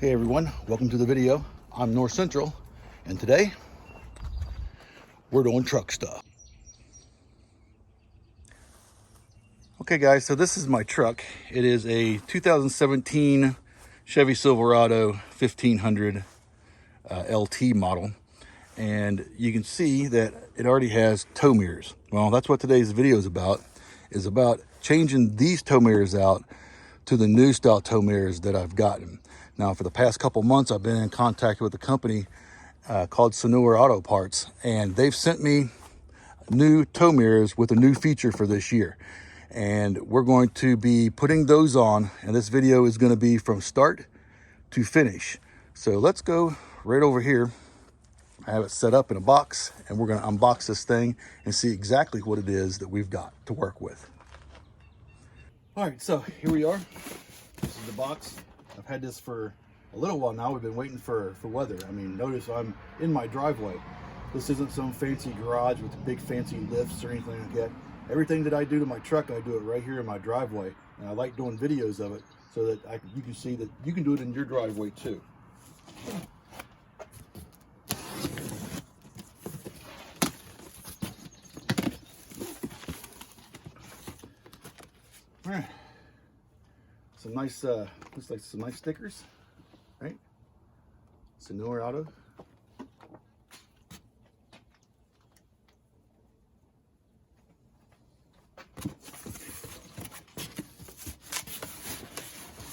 Hey everyone, welcome to the video. I'm North Central, and today we're doing truck stuff. Okay guys, so this is my truck. It is a 2017 Chevy Silverado 1500 LT model, and you can see that it already has tow mirrors. Well, that's what today's video is about changing these tow mirrors out to the new style tow mirrors that I've gotten. Now, for the past couple months, I've been in contact with a company called Sanooer Autoparts, and they've sent me new tow mirrors with a new feature for this year. And we're going to be putting those on, and this video is going to be from start to finish. So let's go right over here. I have it set up in a box, and we're going to unbox this thing and see exactly what it is that we've got to work with. All right, so here we are. This is the box. I've had this for a little while now. We've been waiting for weather. I mean, notice I'm in my driveway. This isn't some fancy garage with big fancy lifts or anything like that. Everything that I do to my truck, I do it right here in my driveway. And I like doing videos of it so that you can see that you can do it in your driveway too. All right. Some nice, looks like some nice stickers, right? Sanooer Auto.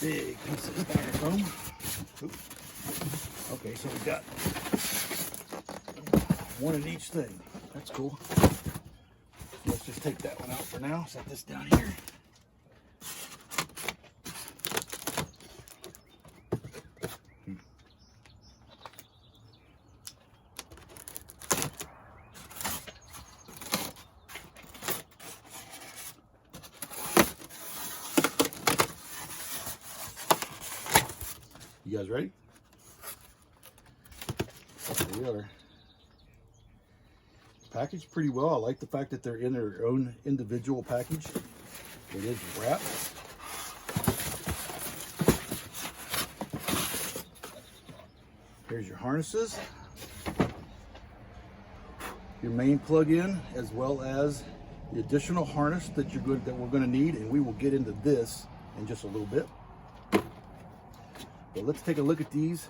Big piece of styrofoam. Okay, so we got one in each thing. That's cool. So let's just take that one out for now. Set this down here. You guys ready? Here we are. Packaged pretty well. I like the fact that they're in their own individual package. It is wrapped. Here's your harnesses, your main plug-in, as well as the additional harness that we're going to need, and we will get into this in just a little bit. But let's take a look at these.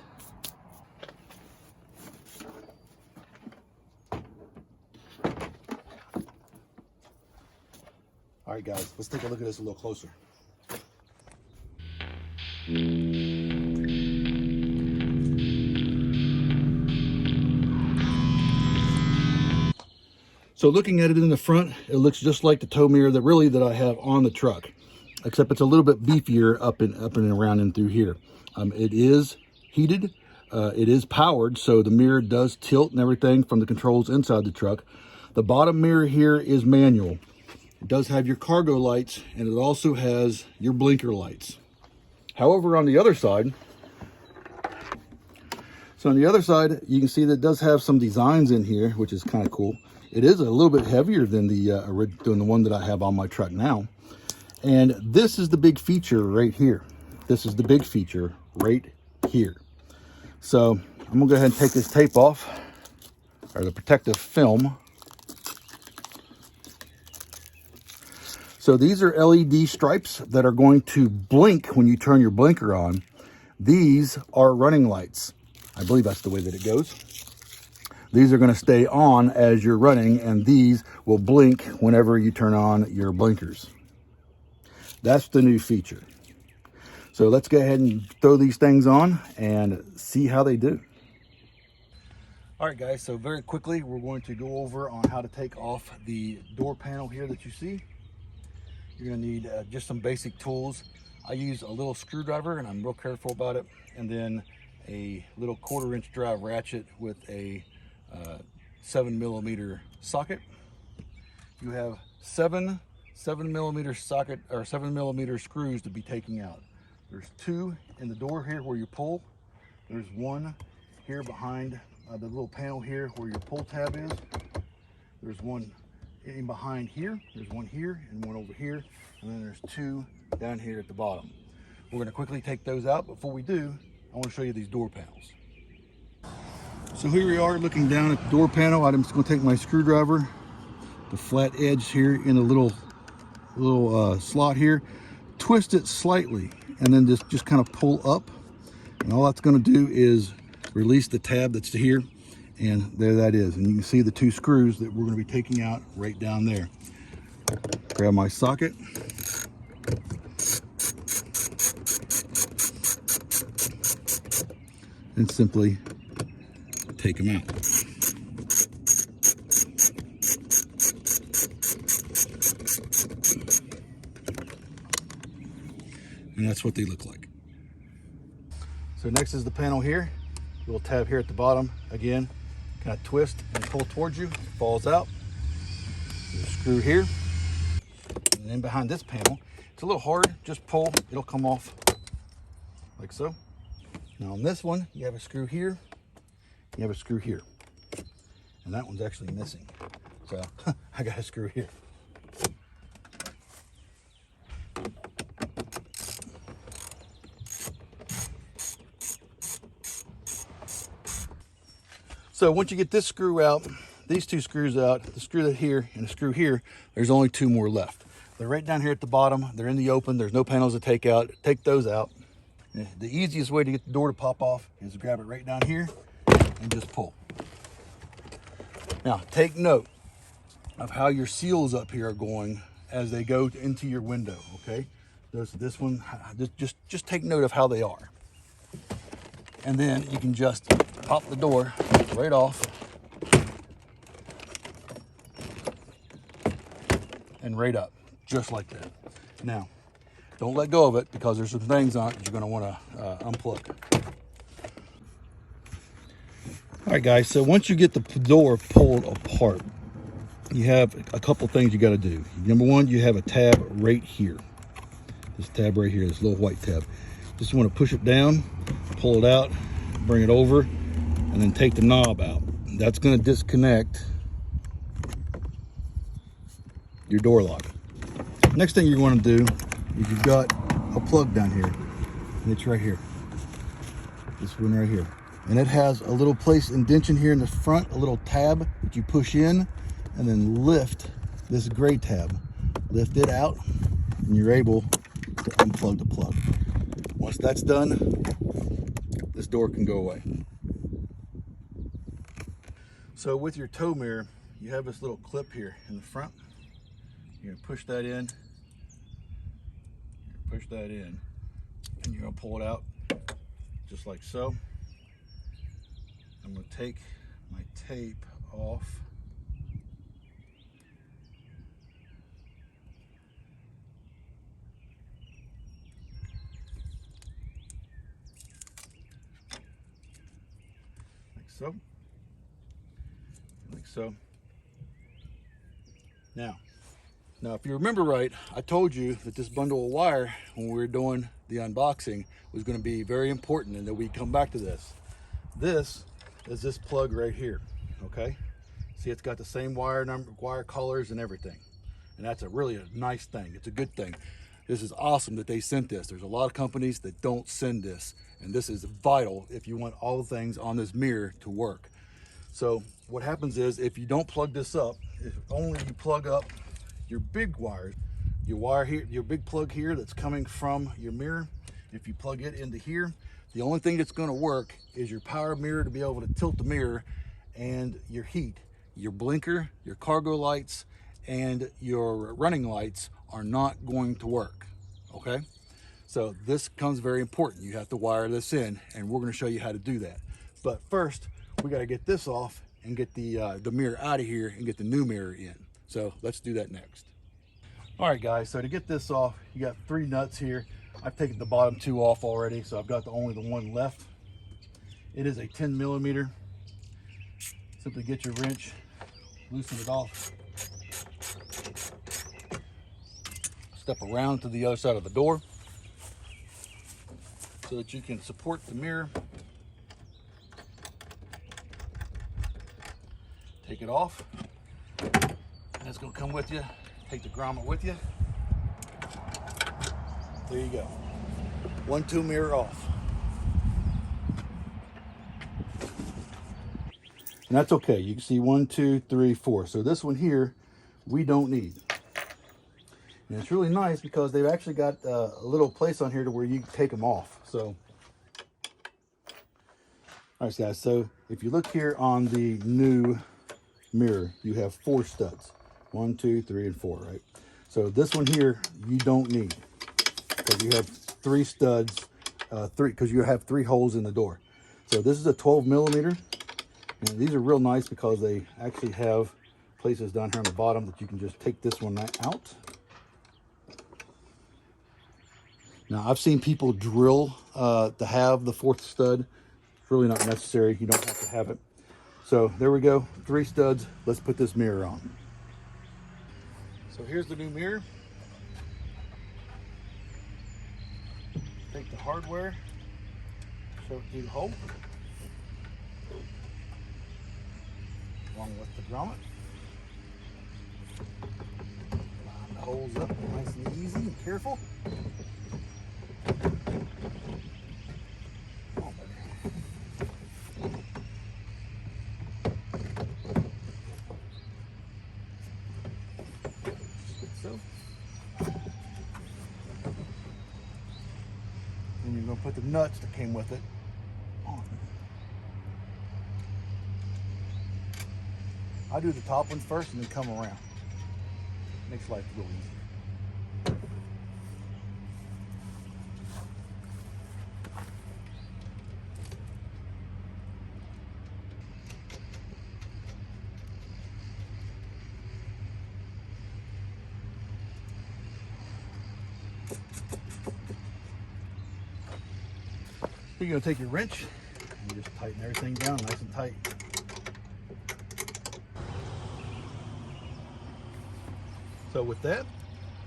All right, guys, let's take a look at this a little closer. So looking at it in the front, it looks just like the tow mirror that I have on the truck, except it's a little bit beefier up and around and through here. It is heated, it is powered, so the mirror does tilt and everything from the controls inside the truck. The bottom mirror here is manual. It does have your cargo lights, and it also has your blinker lights. However, on the other side, you can see that it does have some designs in here, which is kind of cool. It is a little bit heavier than the one that I have on my truck now. And this is the big feature right here. This is the big feature right here. So I'm gonna go ahead and take this tape off, or the protective film. So these are LED stripes that are going to blink when you turn your blinker on. These are running lights. I believe that's the way that it goes. These are going to stay on as you're running, and these will blink whenever you turn on your blinkers. That's the new feature. So let's go ahead and throw these things on and see how they do. All right, guys, so very quickly, we're going to go over on how to take off the door panel here that you see. You're going to need just some basic tools. I use a little screwdriver, and I'm real careful about it, and then a little 1/4-inch drive ratchet with a 7mm socket. You have seven 7mm socket or 7mm screws to be taking out. There's 2 in the door here where you pull. There's 1 here behind the little panel here where your pull tab is. There's 1 in behind here. There's 1 here and 1 over here, and then there's 2 down here at the bottom. We're going to quickly take those out. Before we do, I want to show you these door panels. So here we are looking down at the door panel. I'm just going to take my screwdriver, the flat edge here in a little slot here, twist it slightly, and then just kind of pull up. And all that's going to do is release the tab that's here, and there that is. And you can see the two screws that we're going to be taking out right down there. Grab my socket. And simply take them out. And that's what they look like. So next is the panel here. Little tab here at the bottom. Again, kind of twist and pull towards you. It falls out. There's a screw here. And then behind this panel, it's a little hard. Just pull, it'll come off like so. Now on this one, you have a screw here, you have a screw here. And that one's actually missing. So I got a screw here. So once you get this screw out, these two screws out, the screw that here and the screw here, there's only two more left. They're right down here at the bottom. They're in the open. There's no panels to take out. Take those out. The easiest way to get the door to pop off is to grab it right down here and just pull. Now, take note of how your seals up here are going as they go into your window, okay? This one, just take note of how they are. And then you can just pop the door right off and right up, just like that. Now, don't let go of it because there's some things on it that you're going to want to unplug. All right, guys, so once you get the door pulled apart, you have a couple things you got to do. Number one, you have a tab right here. This tab right here, this little white tab. Just want to push it down, pull it out, bring it over, and then take the knob out. That's going to disconnect your door lock. Next thing you want to do is you've got a plug down here, and it's right here. This one right here. And it has a little place indentation here in the front, a little tab that you push in, and then lift this gray tab. Lift it out, and you're able to unplug the plug. Once that's done, this door can go away. So with your tow mirror, you have this little clip here in the front. You're gonna push that in, and you're gonna pull it out just like so. I'm gonna take my tape off. Like so. Like so. Now, if you remember right, I told you that this bundle of wire, when we were doing the unboxing, was going to be very important and that we'd come back to this. This is this plug right here, okay? See, it's got the same wire number, wire colors and everything. And that's really a nice thing. It's a good thing. This is awesome that they sent this. There's a lot of companies that don't send this. And this is vital if you want all the things on this mirror to work. So what happens is if you don't plug this up, if only you plug up your big wires, your wire here, your big plug here that's coming from your mirror, if you plug it into here, the only thing that's going to work is your power mirror to be able to tilt the mirror, and your heat. Your blinker, your cargo lights, and your running lights are not going to work, okay? So this becomes very important. You have to wire this in, and we're going to show you how to do that. But first, we got to get this off and get the mirror out of here and get the new mirror in. So let's do that next. All right, guys, so to get this off, you got 3 nuts here. I've taken the bottom 2 off already, so I've got only the one left. It is a 10 millimeter. Simply get your wrench, loosen it off. Step around to the other side of the door so that you can support the mirror. Take it off. That's going to come with you. Take the grommet with you. There you go. 1-2 mirror off. And that's okay. You can see 1, 2, 3, 4. So this one here, we don't need. And it's really nice because they've actually got a little place on here to where you can take them off. So, all right, guys. So if you look here on the new mirror, you have 4 studs. 1, 2, 3, and 4, right? So this one here, you don't need because you have 3 studs, because you have 3 holes in the door. So this is a 12 millimeter, and these are real nice because they actually have places down here on the bottom that you can just take this one out. Now, I've seen people drill to have the 4th stud. It's really not necessary. You don't have to have it. So there we go, 3 studs. Let's put this mirror on. So here's the new mirror. Take the hardware, show it through the hole, along with the grommet. Line the holes up nice and easy and careful. And you're going to put the nuts that came with it on. I do the top ones first and then come around. Makes life real easy. You're going to take your wrench and just tighten everything down nice and tight. So with that,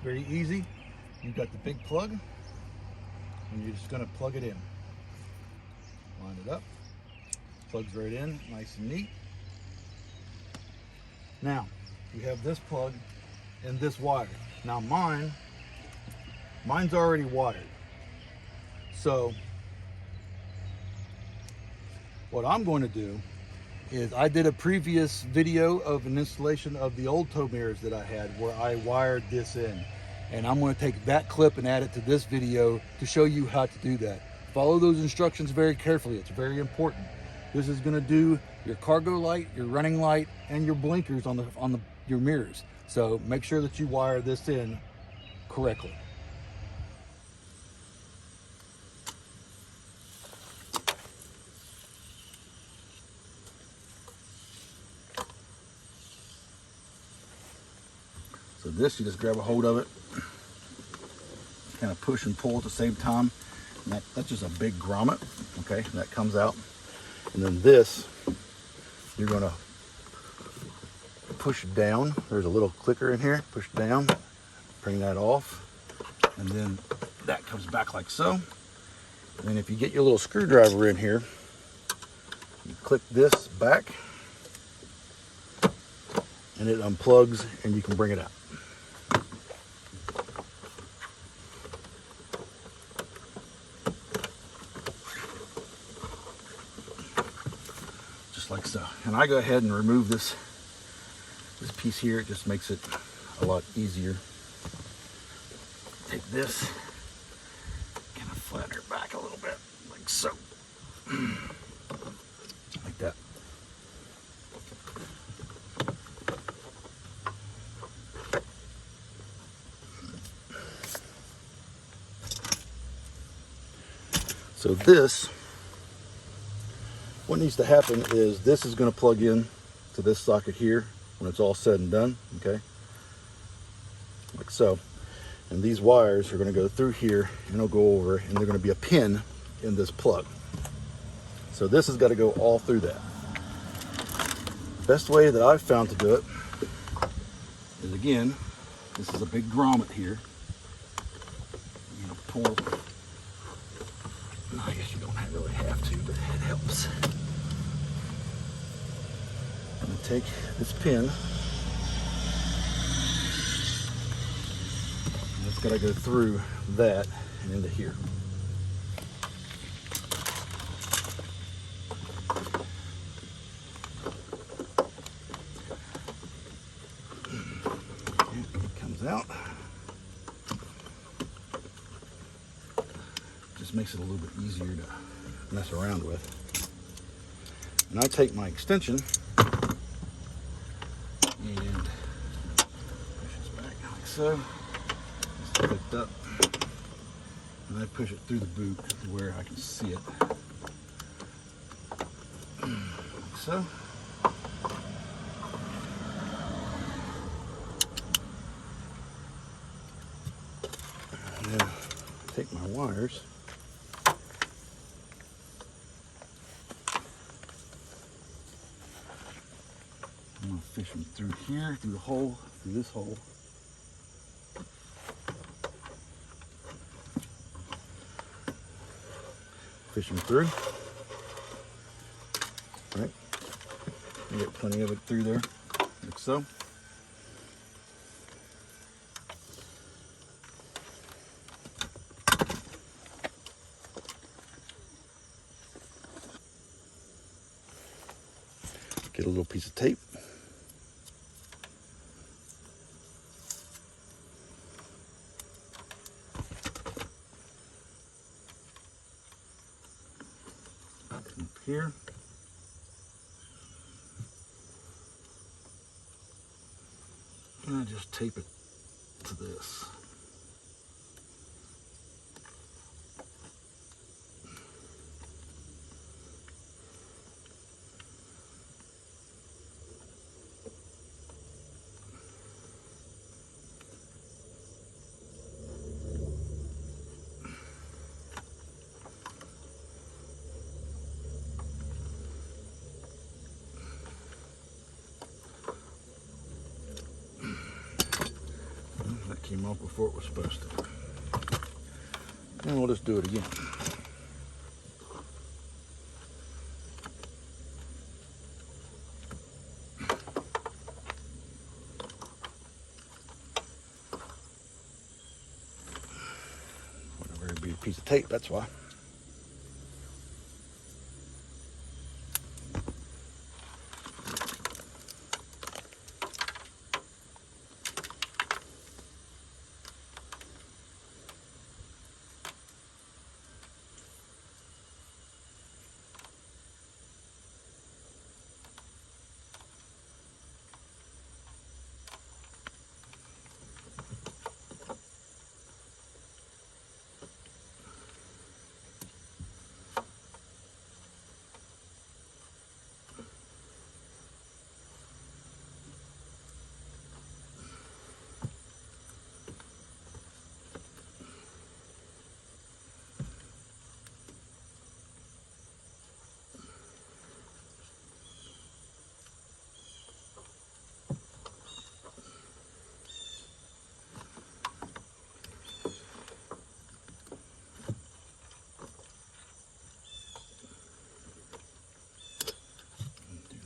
very easy. You've got the big plug and you're just going to plug it in. Line it up, plugs right in, nice and neat. Now, you have this plug and this wire. Now mine's already wired. So what I'm going to do is I did a previous video of an installation of the old tow mirrors that I had where I wired this in. And I'm going to take that clip and add it to this video to show you how to do that. Follow those instructions very carefully. It's very important. This is going to do your cargo light, your running light, and your blinkers on your mirrors. So make sure that you wire this in correctly. So this, you just grab a hold of it, kind of push and pull at the same time. And that's just a big grommet, okay? That comes out. And then this, you're gonna push down. There's a little clicker in here, push down, bring that off. And then that comes back like so. And then if you get your little screwdriver in here, you click this back and it unplugs and you can bring it out. Like so. And I go ahead and remove this piece here. It just makes it a lot easier. Take this, kind of flatten her back a little bit, like so. Like that. So this, what needs to happen is this is going to plug in to this socket here when it's all said and done, okay? Like so. And these wires are going to go through here and it'll go over and they're going to be a pin in this plug. So this has got to go all through that. The best way that I've found to do it is, again, this is a big grommet here. You're going to pull. No, I guess you don't really have to, but it helps. I'm going to take this pin, and it's got to go through that and into here. those out. Just makes it a little bit easier to mess around with. And I take my extension and push this back like so. It's picked up. And I push it through the boot to where I can see it. Like so. And then take my wires. I'm going to fish them through here, through the hole, through this hole. Fish them through. Right. You get plenty of it through there, like so. Get a little piece of tape. Up here. And I just tape it to this. That came off before it was supposed to. And we'll just do it again. Whatever, it'd be a piece of tape, that's why.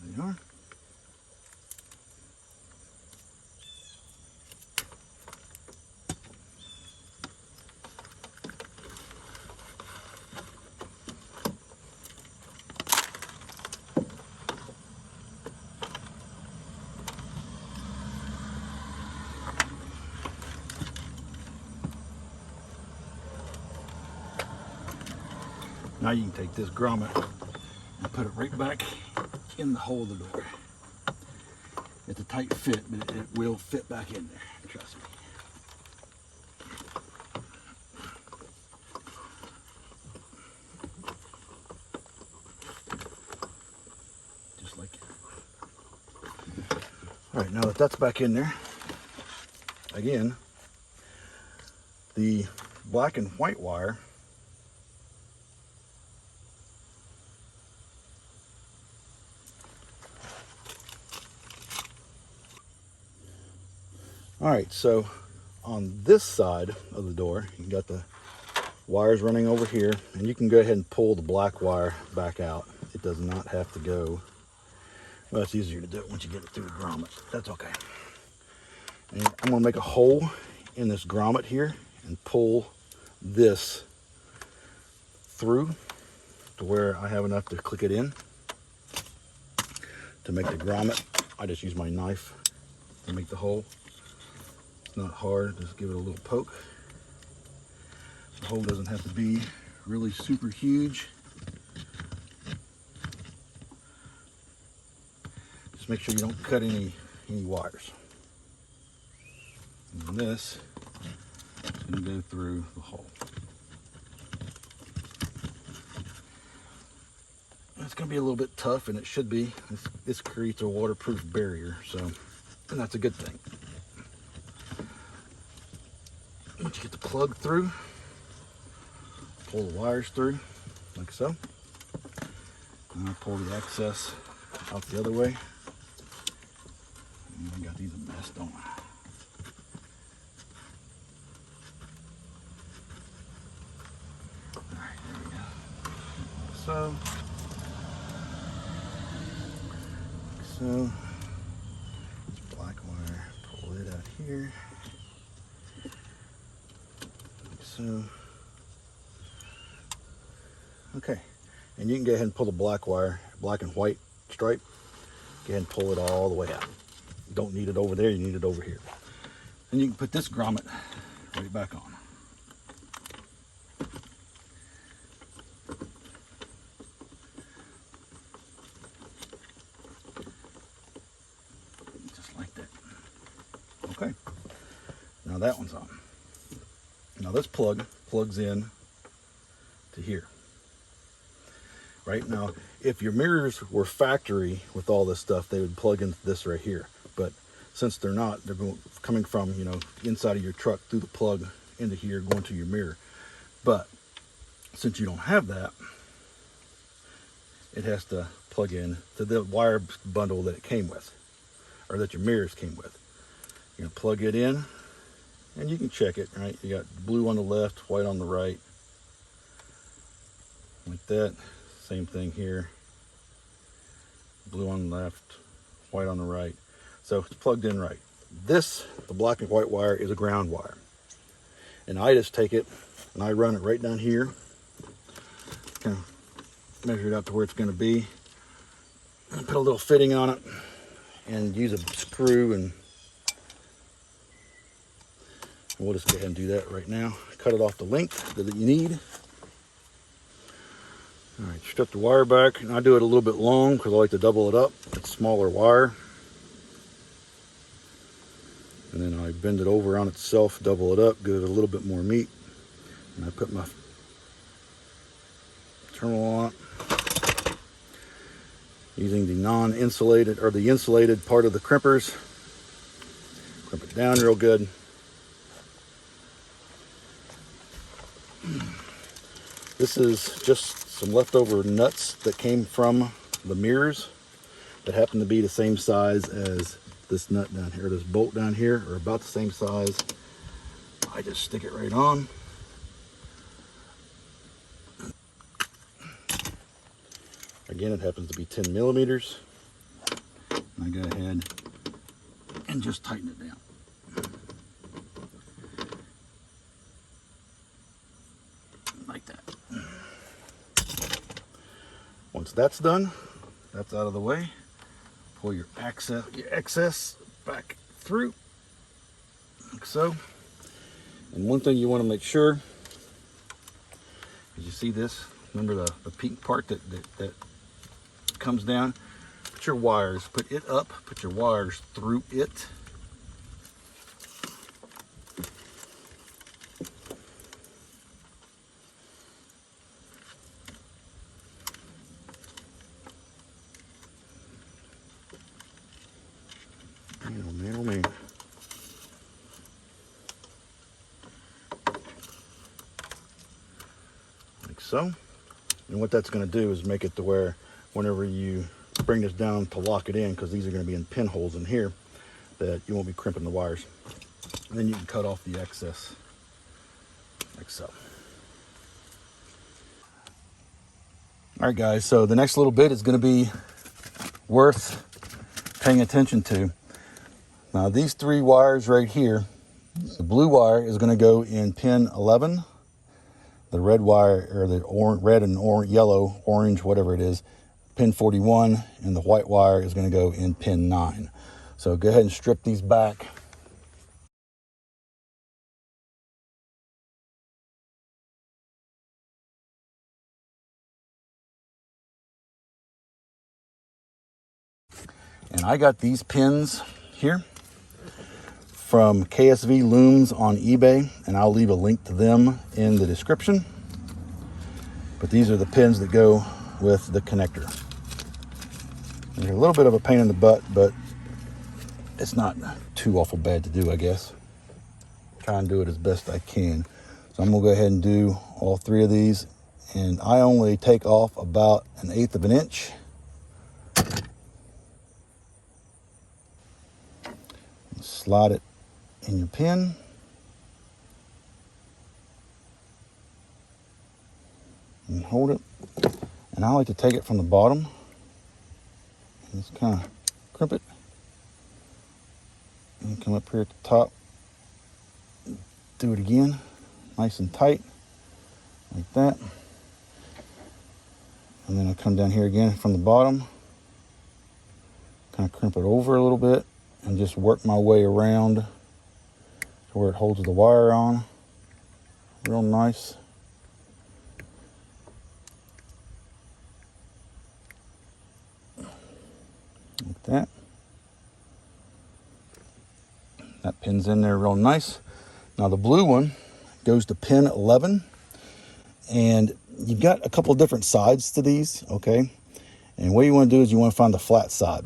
There they are. Now you can take this grommet and put it right back in the hole of the door. It's a tight fit, but it will fit back in there, trust me. Just like it. All right, now that that's back in there, again, the black and white wire All right, so on this side of the door, you got the wires running over here, and you can go ahead and pull the black wire back out. It does not have to go. Well, it's easier to do it once you get it through the grommet. That's okay. And I'm gonna make a hole in this grommet here and pull this through to where I have enough to click it in. To make the grommet, I just use my knife to make the hole. It's not hard, just give it a little poke. The hole doesn't have to be really super huge. Just make sure you don't cut any wires. And this is going to go through the hole. It's going to be a little bit tough, and it should be. This creates a waterproof barrier, so, and that's a good thing. Once you get the plug through, pull the wires through, like so. And I'll pull the excess out the other way. And I got these a mess, don't I? Alright, there we go. So, black wire, pull it out here. Like so. Okay, and you can go ahead and pull the black wire, black and white stripe. Go ahead and pull it all the way out. You don't need it over there, you need it over here. And you can put this grommet right back on. Just like that. Okay, now that one's on. Now this plug plugs in to here. Right now, if your mirrors were factory with all this stuff, they would plug into this right here. But since they're not, they're coming from, you know, inside of your truck through the plug into here, going to your mirror. But since you don't have that, it has to plug in to the wire bundle that it came with, or that your mirrors came with. You're gonna plug it in, and you can check it, right? You got blue on the left, white on the right, like that. Same thing here. Blue on the left, white on the right. So it's plugged in right. This, the black and white wire, is a ground wire. And I just take it and I run it right down here. Kind of measure it out to where it's going to be. Put a little fitting on it and use a screw, and we'll just go ahead and do that right now. Cut it off the length that you need. All right, strip the wire back, and I do it a little bit long because I like to double it up. It's smaller wire. And then I bend it over on itself, double it up, give it a little bit more meat. And I put my terminal on it. Using the non-insulated, or the insulated part of the crimpers. Crimp it down real good. This is just some leftover nuts that came from the mirrors that happen to be the same size as this nut down here, this bolt down here, or about the same size. I just stick it right on. Again, it happens to be 10 millimeters. And I go ahead and just tighten it down. Like that. Once that's done, that's out of the way, pull your excess back through, like so. And one thing you want to make sure is, you see this, remember the pink part that comes down? Put your wires, put it up, put your wires through it. Man, oh man. Like so. And what that's going to do is make it to where whenever you bring this down to lock it in, because these are going to be in pinholes in here, that you won't be crimping the wires. And then you can cut off the excess, like so. All right, guys, so the next little bit is going to be worth paying attention to. Now, these three wires right here, the blue wire is going to go in pin 11. The red wire, or the red and yellow, orange, whatever it is, pin 41, and the white wire is going to go in pin 9. So go ahead and strip these back. And I got these pins here from KSV Looms on eBay, and I'll leave a link to them in the description. But these are the pins that go with the connector. They're a little bit of a pain in the butt, but it's not too awful bad to do, I guess. Try and do it as best I can. So I'm gonna go ahead and do all 3 of these, and I only take off about 1/8 of an inch. Slide it in your pin. And hold it. And I like to take it from the bottom and just kind of crimp it. And come up here at the top. Do it again, nice and tight, like that. And then I come down here again from the bottom, kind of crimp it over a little bit, and just work my way around to where it holds the wire on. Real nice. Like that. That pin's in there real nice. Now the blue one goes to pin 11, and you've got a couple of different sides to these, okay? And what you want to do is you want to find the flat side.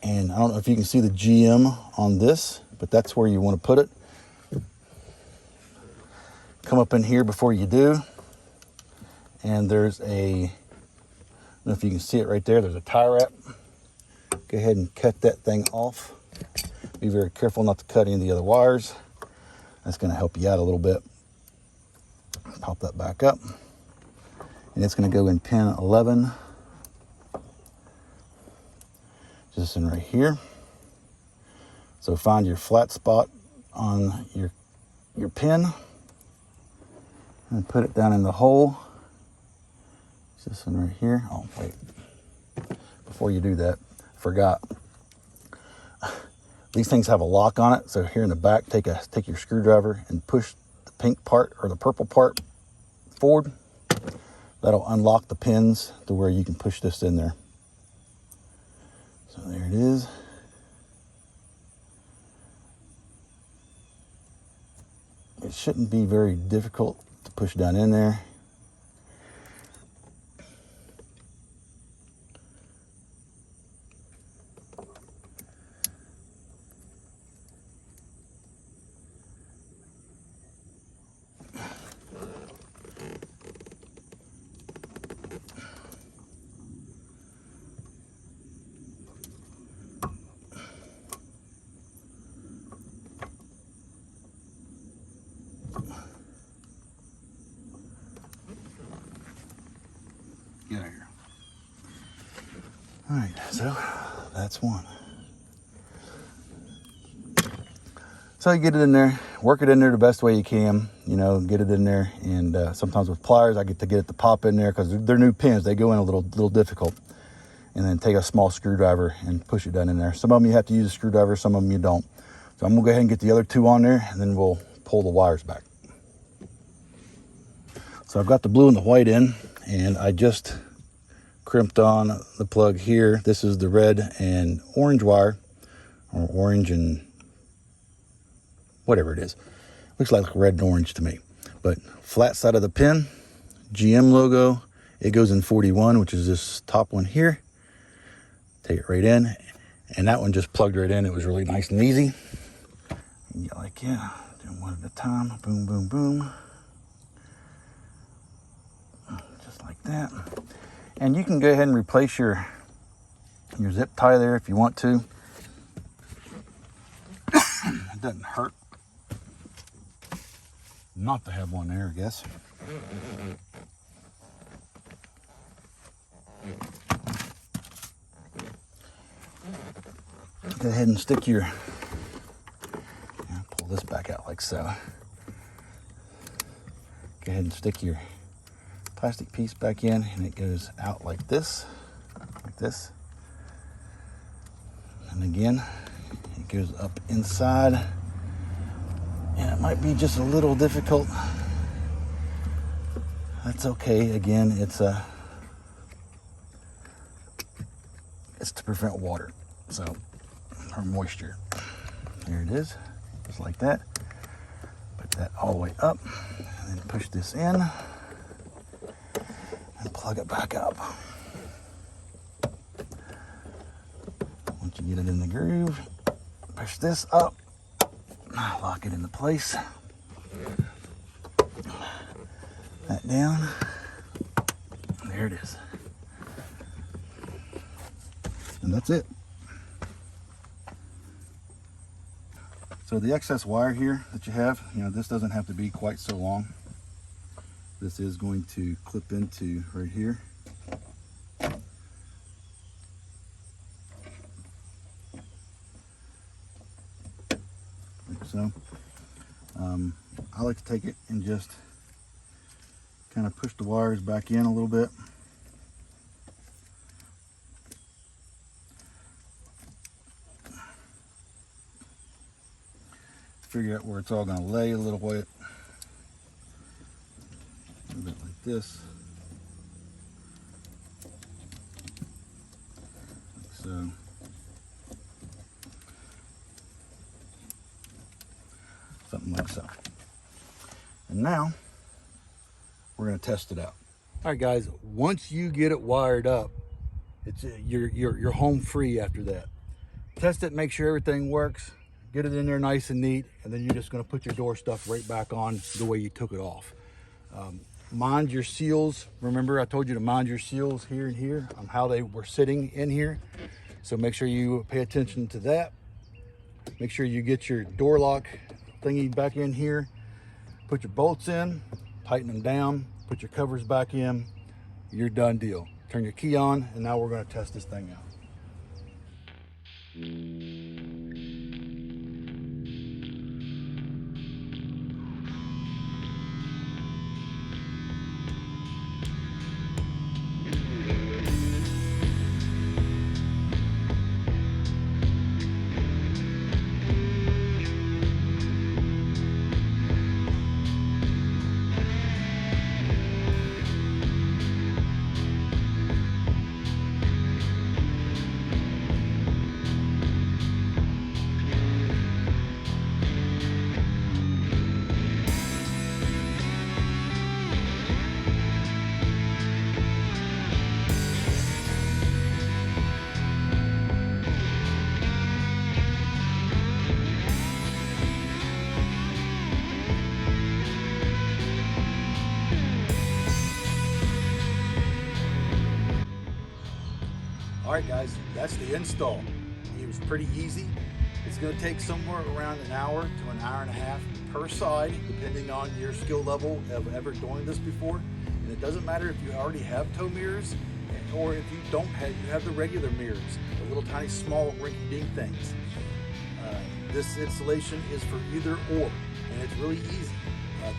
And I don't know if you can see the GM on this, but that's where you want to put it. Come up in here before you do, and there's a, I don't know if you can see it right there, there's a tie wrap. Go ahead and cut that thing off. Be very careful not to cut any of the other wires. That's going to help you out a little bit. Pop that back up. And it's going to go in pin 11. Just in right here. So find your flat spot on your pin. And put it down in the hole. Just in right here. Oh, wait. Before you do that, I forgot. These things have a lock on it, so here in the back, take your screwdriver and push the pink part or the purple part forward. That'll unlock the pins to where you can push this in there. So there it is. It shouldn't be very difficult to push down in there. Get out of here. All right, so that's one. So you get it in there, work it in there the best way you can, you know, get it in there. And sometimes with pliers, I get to get it to pop in there because they're new pins. They go in a little difficult. And then take a small screwdriver and push it down in there. Some of them you have to use a screwdriver, some of them you don't. So I'm gonna go ahead and get the other 2 on there, and then we'll pull the wires back. So I've got the blue and the white in, and I just crimped on the plug here. This is the red and orange wire, or orange and whatever it is. Looks like red and orange to me. But flat side of the pin, GM logo, it goes in 41, which is this top one here. Take it right in, and that one just plugged right in. It was really nice and easy. You go like, yeah, doing one at a time. Boom, boom, boom. Just like that. And you can go ahead and replace your zip tie there if you want to. It doesn't hurt not to have one there, I guess. Go ahead and stick your, pull this back out like so. Go ahead and stick your plastic piece back in, and it goes out like this, and again it goes up inside, and it might be just a little difficult. That's okay. Again, it's to prevent water. So, or moisture. There it is, just like that. Put that all the way up, and then push this in, and plug it back up. Once you get it in the groove, push this up, lock it into place. That down. There it is. And that's it. So the excess wire here that you have, this doesn't have to be quite so long. This is going to clip into right here. Like so. I like to take it and just kind of push the wires back in a little bit. Figure out where it's all going to lay a little bit. A bit like this. Like so. Something like so. And now we're going to test it out. All right, guys. Once you get it wired up, you're home free after that. Test it, make sure everything works. Get it in there nice and neat, and then you're just going to put your door stuff right back on the way you took it off. Mind your seals. Remember, I told you to mind your seals here and here on how they were sitting in here. So make sure you pay attention to that. Make sure you get your door lock thingy back in here. Put your bolts in, tighten them down, put your covers back in. You're done deal. Turn your key on, and now we're going to test this thing out. All right, guys, that's the install. It was pretty easy. It's going to take somewhere around an hour to an hour and a half per side, depending on your skill level of ever doing this before. And it doesn't matter if you already have tow mirrors or if you don't have, you have the regular mirrors, the little tiny small rinky-dink things. This installation is for either or, and it's really easy.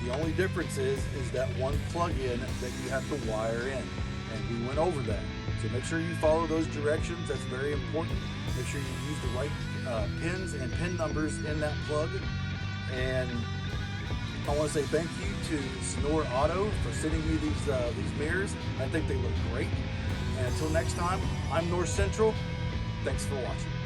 The only difference is that one plug-in that you have to wire in, and we went over that. So make sure you follow those directions. That's very important. Make sure you use the right pins and pin numbers in that plug. And I want to say thank you to Sanooer Auto for sending me these mirrors. I think they look great. And until next time, I'm North Central. Thanks for watching.